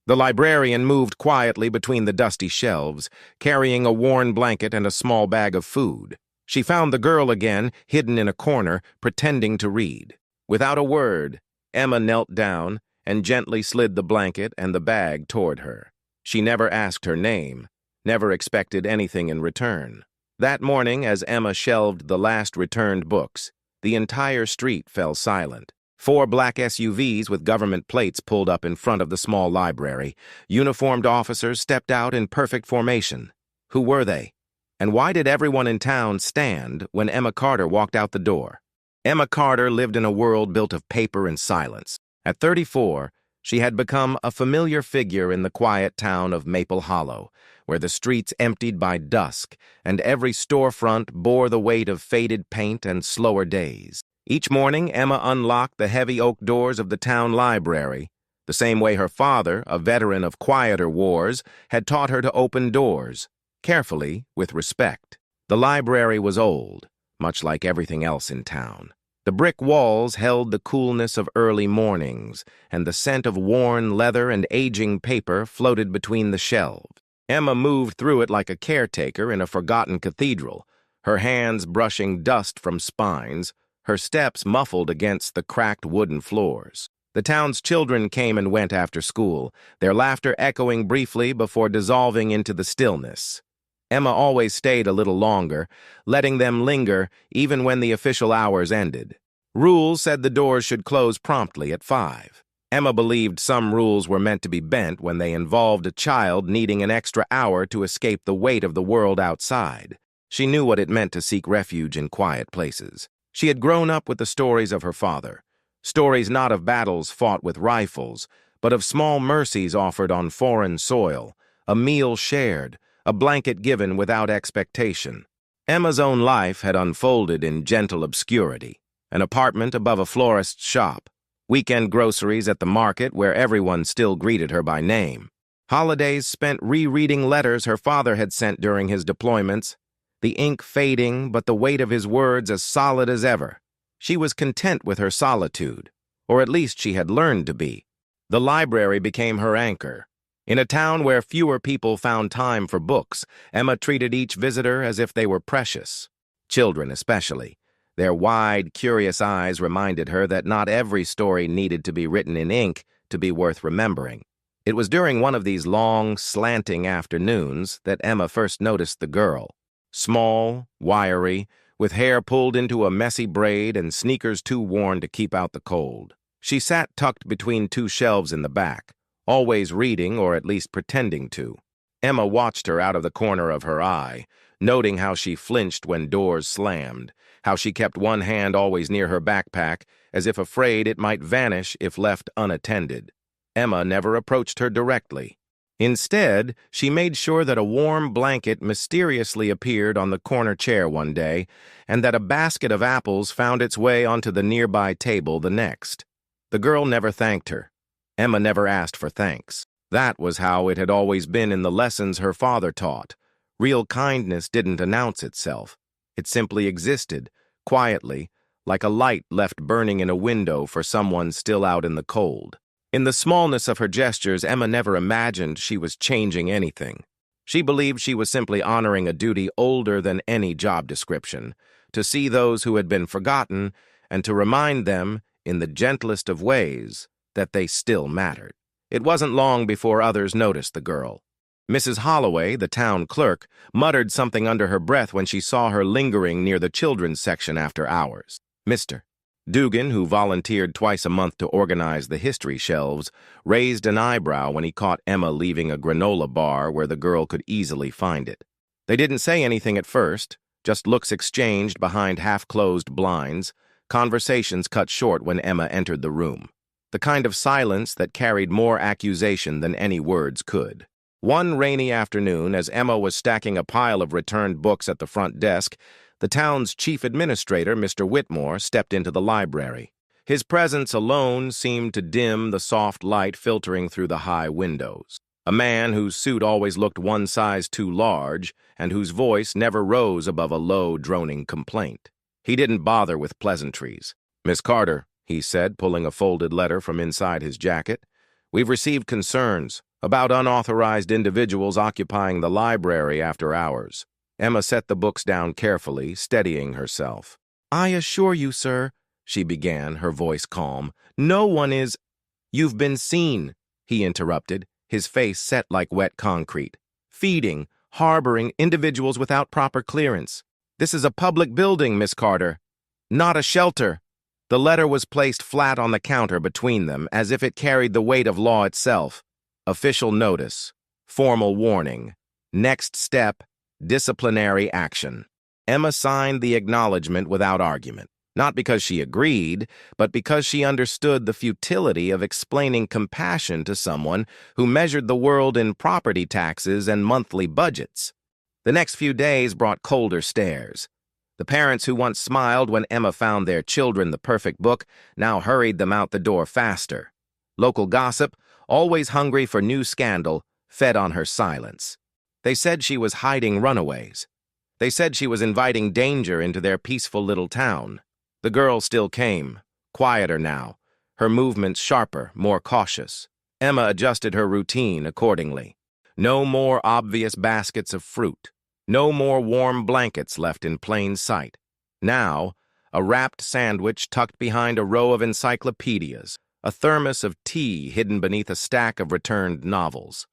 The librarian moved quietly between the dusty shelves, carrying a worn blanket and a small bag of food. She found the girl again, hidden in a corner, pretending to read. Without a word, Emma knelt down and gently slid the blanket and the bag toward her. She never asked her name, never expected anything in return. That morning, as Emma shelved the last returned books, the entire street fell silent. 4 black SUVs with government plates pulled up in front of the small library. Uniformed officers stepped out in perfect formation. Who were they? And why did everyone in town stand when Emma Carter walked out the door? Emma Carter lived in a world built of paper and silence. At 34, she had become a familiar figure in the quiet town of Maple Hollow, where the streets emptied by dusk and every storefront bore the weight of faded paint and slower days. Each morning, Emma unlocked the heavy oak doors of the town library, the same way her father, a veteran of quieter wars, had taught her to open doors, carefully, with respect. The library was old, much like everything else in town. The brick walls held the coolness of early mornings, and the scent of worn leather and aging paper floated between the shelves. Emma moved through it like a caretaker in a forgotten cathedral, her hands brushing dust from spines, her steps muffled against the cracked wooden floors. The town's children came and went after school, their laughter echoing briefly before dissolving into the stillness. Emma always stayed a little longer, letting them linger even when the official hours ended. Rules said the doors should close promptly at 5. Emma believed some rules were meant to be bent when they involved a child needing an extra hour to escape the weight of the world outside. She knew what it meant to seek refuge in quiet places. She had grown up with the stories of her father, stories not of battles fought with rifles, but of small mercies offered on foreign soil, a meal shared, a blanket given without expectation. Emma's own life had unfolded in gentle obscurity, an apartment above a florist's shop, weekend groceries at the market where everyone still greeted her by name, holidays spent rereading letters her father had sent during his deployments, the ink fading but the weight of his words as solid as ever. She was content with her solitude, or at least she had learned to be. The library became her anchor. In a town where fewer people found time for books, Emma treated each visitor as if they were precious. Children especially. Their wide, curious eyes reminded her that not every story needed to be written in ink to be worth remembering. It was during one of these long, slanting afternoons that Emma first noticed the girl. Small, wiry, with hair pulled into a messy braid and sneakers too worn to keep out the cold. She sat tucked between 2 shelves in the back, always reading or at least pretending to. Emma watched her out of the corner of her eye, noting how she flinched when doors slammed, how she kept one hand always near her backpack, as if afraid it might vanish if left unattended. Emma never approached her directly. Instead, she made sure that a warm blanket mysteriously appeared on the corner chair one day, and that a basket of apples found its way onto the nearby table the next. The girl never thanked her. Emma never asked for thanks. That was how it had always been in the lessons her father taught. Real kindness didn't announce itself. It simply existed, quietly, like a light left burning in a window for someone still out in the cold. In the smallness of her gestures, Emma never imagined she was changing anything. She believed she was simply honoring a duty older than any job description, to see those who had been forgotten and to remind them, in the gentlest of ways, that they still mattered. It wasn't long before others noticed the girl. Mrs. Holloway, the town clerk, muttered something under her breath when she saw her lingering near the children's section after hours. Mr. Dugan, who volunteered twice a month to organize the history shelves, raised an eyebrow when he caught Emma leaving a granola bar where the girl could easily find it. They didn't say anything at first, just looks exchanged behind half-closed blinds, conversations cut short when Emma entered the room. The kind of silence that carried more accusation than any words could. One rainy afternoon, as Emma was stacking a pile of returned books at the front desk, the town's chief administrator, Mr. Whitmore, stepped into the library. His presence alone seemed to dim the soft light filtering through the high windows. A man whose suit always looked one size too large and whose voice never rose above a low, droning complaint. He didn't bother with pleasantries. "Miss Carter," he said, pulling a folded letter from inside his jacket, "we've received concerns about unauthorized individuals occupying the library after hours. Emma set the books down carefully, steadying herself. "I assure you, sir," she began, her voice calm, "no one is—" "You've been seen," he interrupted, his face set like wet concrete. "Feeding, harboring individuals without proper clearance. This is a public building, Miss Carter, not a shelter." The letter was placed flat on the counter between them, as if it carried the weight of law itself. Official notice. Formal warning. Next step, disciplinary action. Emma signed the acknowledgement without argument, not because she agreed, but because she understood the futility of explaining compassion to someone who measured the world in property taxes and monthly budgets. The next few days brought colder stares. The parents who once smiled when Emma found their children the perfect book now hurried them out the door faster. Local gossip, always hungry for new scandal, fed on her silence. They said she was hiding runaways. They said she was inviting danger into their peaceful little town. The girl still came, quieter now, her movements sharper, more cautious. Emma adjusted her routine accordingly. No more obvious baskets of fruit. No more warm blankets left in plain sight. Now, a wrapped sandwich tucked behind a row of encyclopedias, a thermos of tea hidden beneath a stack of returned novels.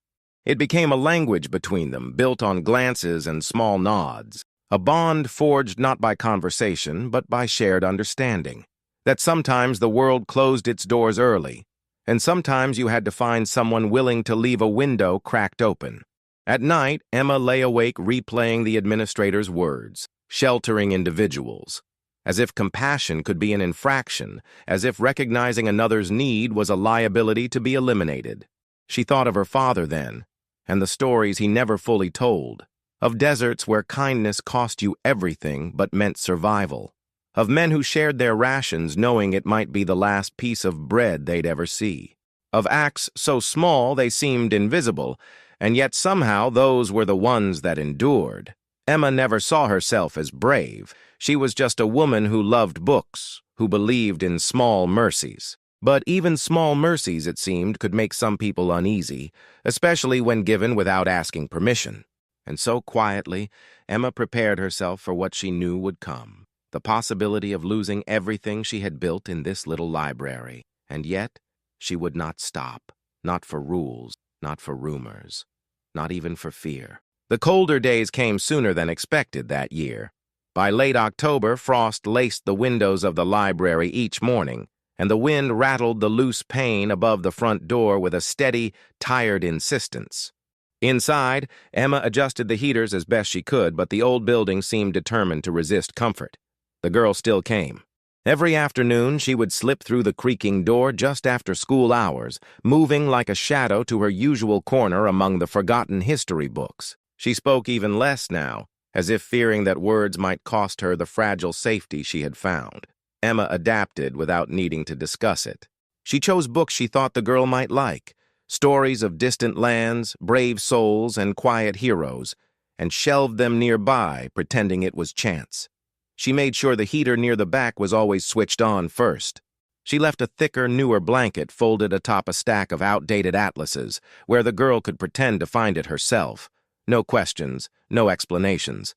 It became a language between them, built on glances and small nods, a bond forged not by conversation, but by shared understanding, that sometimes the world closed its doors early, and sometimes you had to find someone willing to leave a window cracked open. At night, Emma lay awake replaying the administrator's words, sheltering individuals, as if compassion could be an infraction, as if recognizing another's need was a liability to be eliminated. She thought of her father then, and the stories he never fully told, of deserts where kindness cost you everything but meant survival, of men who shared their rations knowing it might be the last piece of bread they'd ever see, of acts so small they seemed invisible, and yet somehow those were the ones that endured. Emma never saw herself as brave. She was just a woman who loved books, who believed in small mercies. But even small mercies, it seemed, could make some people uneasy, especially when given without asking permission. And so quietly, Emma prepared herself for what she knew would come, the possibility of losing everything she had built in this little library. And yet, she would not stop, not for rules, not for rumors, not even for fear. The colder days came sooner than expected that year. By late October, frost laced the windows of the library each morning, and the wind rattled the loose pane above the front door with a steady, tired insistence. Inside, Emma adjusted the heaters as best she could, but the old building seemed determined to resist comfort. The girl still came. Every afternoon, she would slip through the creaking door just after school hours, moving like a shadow to her usual corner among the forgotten history books. She spoke even less now, as if fearing that words might cost her the fragile safety she had found. Emma adapted without needing to discuss it. She chose books she thought the girl might like, stories of distant lands, brave souls, and quiet heroes, and shelved them nearby, pretending it was chance. She made sure the heater near the back was always switched on first. She left a thicker, newer blanket folded atop a stack of outdated atlases, where the girl could pretend to find it herself. No questions, no explanations.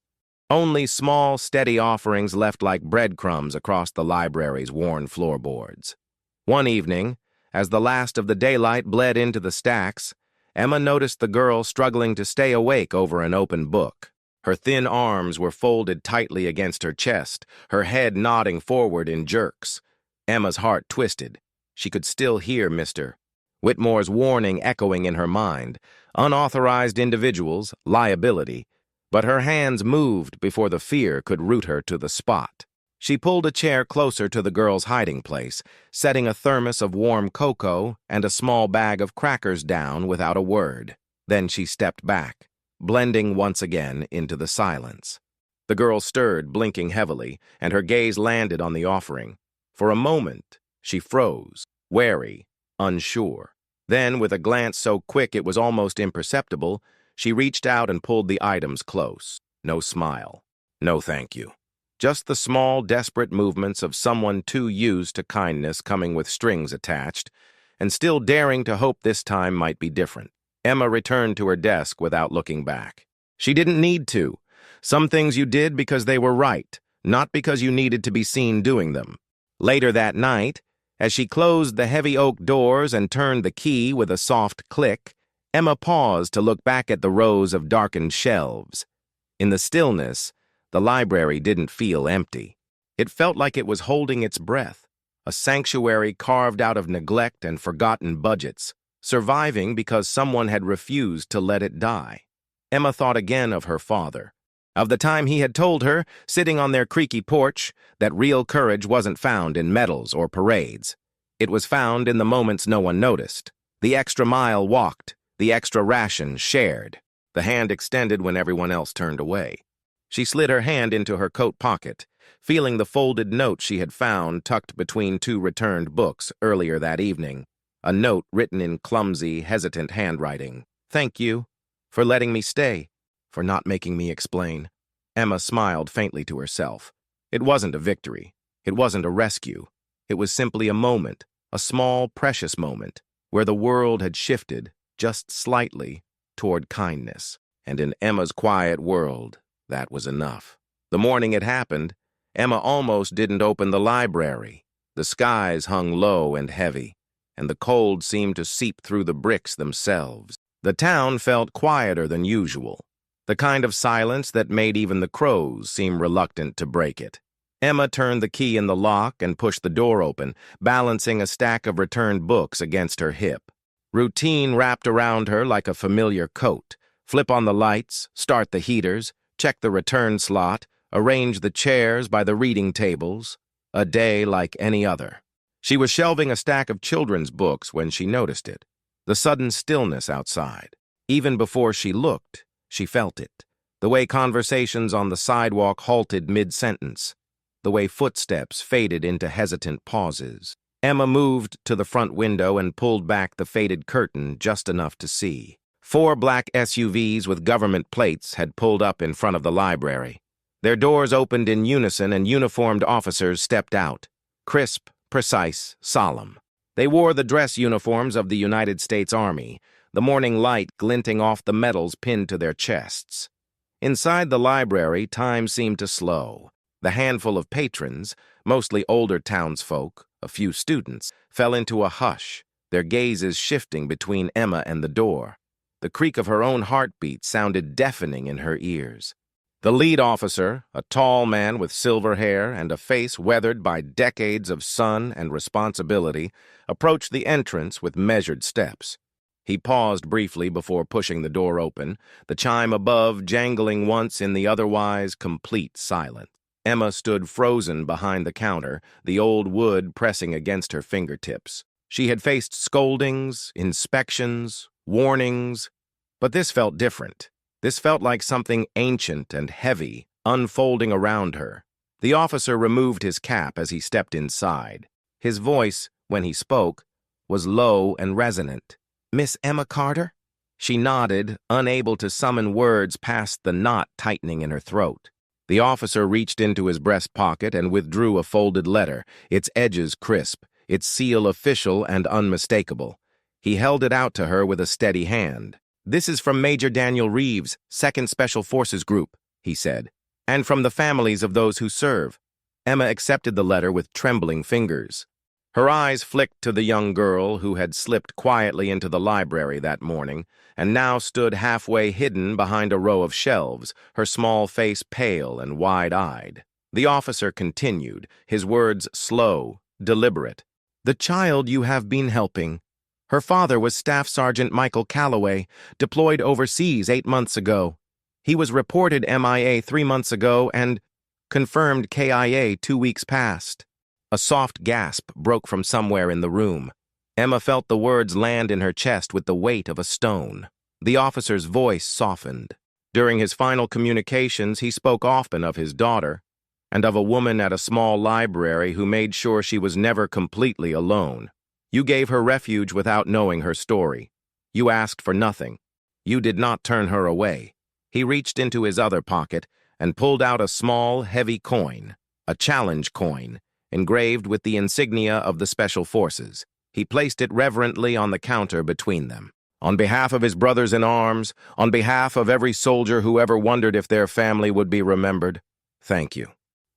Only small, steady offerings left like breadcrumbs across the library's worn floorboards. One evening, as the last of the daylight bled into the stacks, Emma noticed the girl struggling to stay awake over an open book. Her thin arms were folded tightly against her chest, her head nodding forward in jerks. Emma's heart twisted. She could still hear Mr. Whitmore's warning echoing in her mind. Unauthorized individuals, liability. But her hands moved before the fear could root her to the spot. She pulled a chair closer to the girl's hiding place, setting a thermos of warm cocoa and a small bag of crackers down without a word. Then she stepped back, blending once again into the silence. The girl stirred, blinking heavily, and her gaze landed on the offering. For a moment, she froze, wary, unsure. Then, with a glance so quick it was almost imperceptible, she reached out and pulled the items close. No smile. No thank you. Just the small, desperate movements of someone too used to kindness coming with strings attached, and still daring to hope this time might be different. Emma returned to her desk without looking back. She didn't need to. Some things you did because they were right, not because you needed to be seen doing them. Later that night, as she closed the heavy oak doors and turned the key with a soft click, Emma paused to look back at the rows of darkened shelves. In the stillness, the library didn't feel empty. It felt like it was holding its breath, a sanctuary carved out of neglect and forgotten budgets, surviving because someone had refused to let it die. Emma thought again of her father, of the time he had told her, sitting on their creaky porch, that real courage wasn't found in medals or parades. It was found in the moments no one noticed, the extra mile walked, the extra ration shared, the hand extended when everyone else turned away. She slid her hand into her coat pocket, feeling the folded note she had found tucked between two returned books earlier that evening, a note written in clumsy, hesitant handwriting. "Thank you for letting me stay, for not making me explain." Emma smiled faintly to herself. It wasn't a victory. It wasn't a rescue. It was simply a moment, a small, precious moment, where the world had shifted, just slightly, toward kindness. And in Emma's quiet world, that was enough. The morning it happened, Emma almost didn't open the library. The skies hung low and heavy, and the cold seemed to seep through the bricks themselves. The town felt quieter than usual, the kind of silence that made even the crows seem reluctant to break it. Emma turned the key in the lock and pushed the door open, balancing a stack of returned books against her hip. Routine wrapped around her like a familiar coat. Flip on the lights, start the heaters, check the return slot, arrange the chairs by the reading tables. A day like any other. She was shelving a stack of children's books when she noticed it. The sudden stillness outside. Even before she looked, she felt it. The way conversations on the sidewalk halted mid-sentence. The way footsteps faded into hesitant pauses. Emma moved to the front window and pulled back the faded curtain just enough to see. 4 black SUVs with government plates had pulled up in front of the library. Their doors opened in unison and uniformed officers stepped out. Crisp, precise, solemn. They wore the dress uniforms of the United States Army, the morning light glinting off the medals pinned to their chests. Inside the library, time seemed to slow. The handful of patrons, mostly older townsfolk, a few students, fell into a hush, their gazes shifting between Emma and the door. The creak of her own heartbeat sounded deafening in her ears. The lead officer, a tall man with silver hair and a face weathered by decades of sun and responsibility, approached the entrance with measured steps. He paused briefly before pushing the door open, the chime above jangling once in the otherwise complete silence. Emma stood frozen behind the counter, the old wood pressing against her fingertips. She had faced scoldings, inspections, warnings, but this felt different. This felt like something ancient and heavy, unfolding around her. The officer removed his cap as he stepped inside. His voice, when he spoke, was low and resonant. "Miss Emma Carter?" She nodded, unable to summon words past the knot tightening in her throat. The officer reached into his breast pocket and withdrew a folded letter, its edges crisp, its seal official and unmistakable. He held it out to her with a steady hand. "This is from Major Daniel Reeves, 2nd Special Forces Group," he said, "and from the families of those who serve." Emma accepted the letter with trembling fingers. Her eyes flicked to the young girl who had slipped quietly into the library that morning and now stood halfway hidden behind a row of shelves, her small face pale and wide-eyed. The officer continued, his words slow, deliberate. "The child you have been helping. Her father was Staff Sergeant Michael Calloway, deployed overseas 8 months ago. He was reported MIA 3 months ago and confirmed KIA 2 weeks past." A soft gasp broke from somewhere in the room. Emma felt the words land in her chest with the weight of a stone. The officer's voice softened. During his final communications, he spoke often of his daughter and of a woman at a small library who made sure she was never completely alone. "You gave her refuge without knowing her story. You asked for nothing. You did not turn her away." He reached into his other pocket and pulled out a small, heavy coin, a challenge coin, engraved with the insignia of the Special Forces. He placed it reverently on the counter between them. On behalf of his brothers in arms, on behalf of every soldier who ever wondered if their family would be remembered, thank you.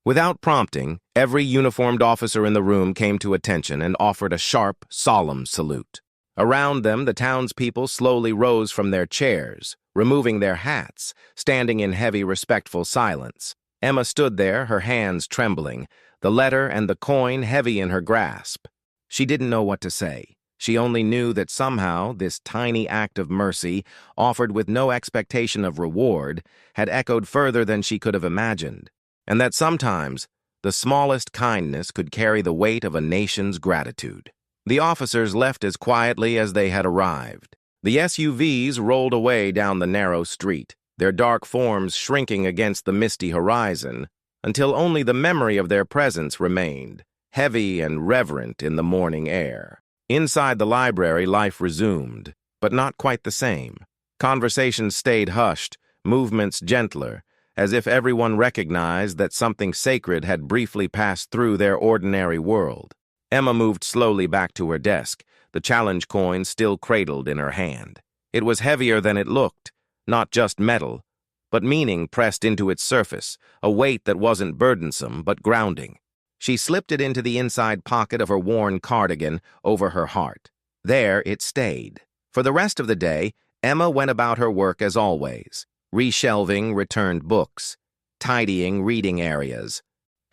Without prompting, every uniformed officer in the room came to attention and offered a sharp, solemn salute. Around them, the townspeople slowly rose from their chairs, removing their hats, standing in heavy, respectful silence. Emma stood there, her hands trembling, the letter and the coin heavy in her grasp. She didn't know what to say. She only knew that somehow this tiny act of mercy, offered with no expectation of reward, had echoed further than she could have imagined, and that sometimes the smallest kindness could carry the weight of a nation's gratitude. The officers left as quietly as they had arrived. The SUVs rolled away down the narrow street, their dark forms shrinking against the misty horizon, until only the memory of their presence remained, heavy and reverent in the morning air. Inside the library, life resumed, but not quite the same. Conversations stayed hushed, movements gentler, as if everyone recognized that something sacred had briefly passed through their ordinary world. Emma moved slowly back to her desk, the challenge coin still cradled in her hand. It was heavier than it looked, not just metal, but meaning pressed into its surface, a weight that wasn't burdensome but grounding. She slipped it into the inside pocket of her worn cardigan over her heart. There it stayed. For the rest of the day, Emma went about her work as always, reshelving returned books, tidying reading areas,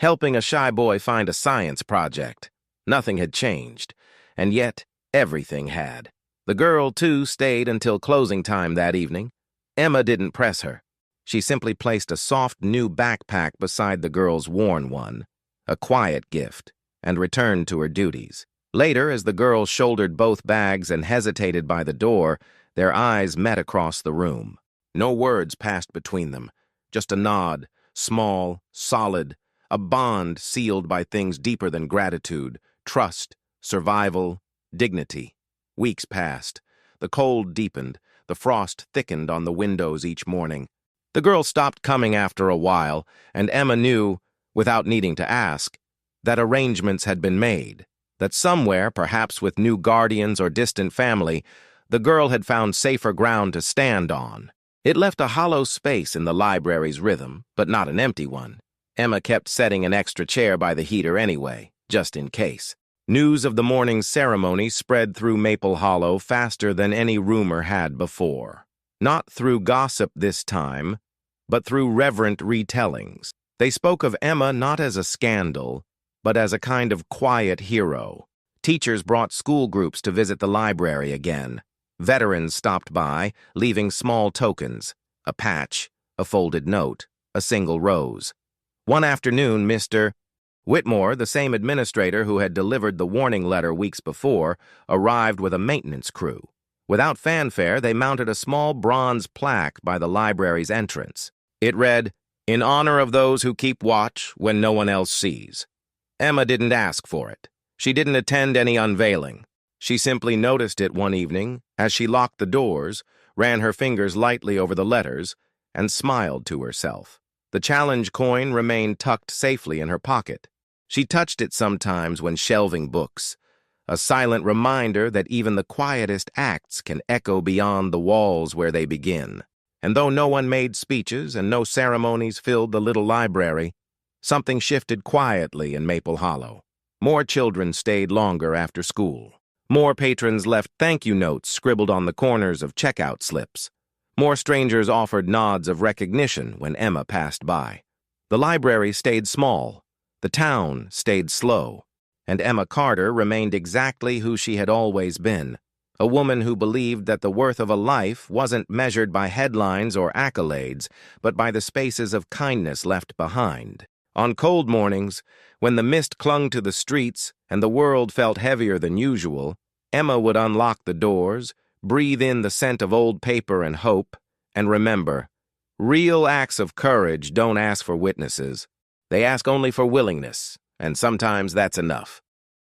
helping a shy boy find a science project. Nothing had changed, and yet everything had. The girl, too, stayed until closing time that evening. Emma didn't press her. She simply placed a soft new backpack beside the girl's worn one, a quiet gift, and returned to her duties. Later, as the girl shouldered both bags and hesitated by the door, their eyes met across the room. No words passed between them, just a nod, small, solid, a bond sealed by things deeper than gratitude, trust, survival, dignity. Weeks passed. The cold deepened. The frost thickened on the windows each morning. The girl stopped coming after a while, and Emma knew, without needing to ask, that arrangements had been made, that somewhere, perhaps with new guardians or distant family, the girl had found safer ground to stand on. It left a hollow space in the library's rhythm, but not an empty one. Emma kept setting an extra chair by the heater anyway, just in case. News of the morning's ceremony spread through Maple Hollow faster than any rumor had before. Not through gossip this time, but through reverent retellings. They spoke of Emma not as a scandal, but as a kind of quiet hero. Teachers brought school groups to visit the library again. Veterans stopped by, leaving small tokens, a patch, a folded note, a single rose. One afternoon, Mr. Whitmore, the same administrator who had delivered the warning letter weeks before, arrived with a maintenance crew. Without fanfare, they mounted a small bronze plaque by the library's entrance. It read, "In honor of those who keep watch when no one else sees." Emma didn't ask for it. She didn't attend any unveiling. She simply noticed it one evening as she locked the doors, ran her fingers lightly over the letters, and smiled to herself. The challenge coin remained tucked safely in her pocket. She touched it sometimes when shelving books, a silent reminder that even the quietest acts can echo beyond the walls where they begin. And though no one made speeches and no ceremonies filled the little library, something shifted quietly in Maple Hollow. More children stayed longer after school. More patrons left thank-you notes scribbled on the corners of checkout slips. More strangers offered nods of recognition when Emma passed by. The library stayed small. The town stayed slow. And Emma Carter remained exactly who she had always been, a woman who believed that the worth of a life wasn't measured by headlines or accolades, but by the spaces of kindness left behind. On cold mornings, when the mist clung to the streets and the world felt heavier than usual, Emma would unlock the doors, breathe in the scent of old paper and hope, and remember, real acts of courage don't ask for witnesses. They ask only for willingness, and sometimes that's enough.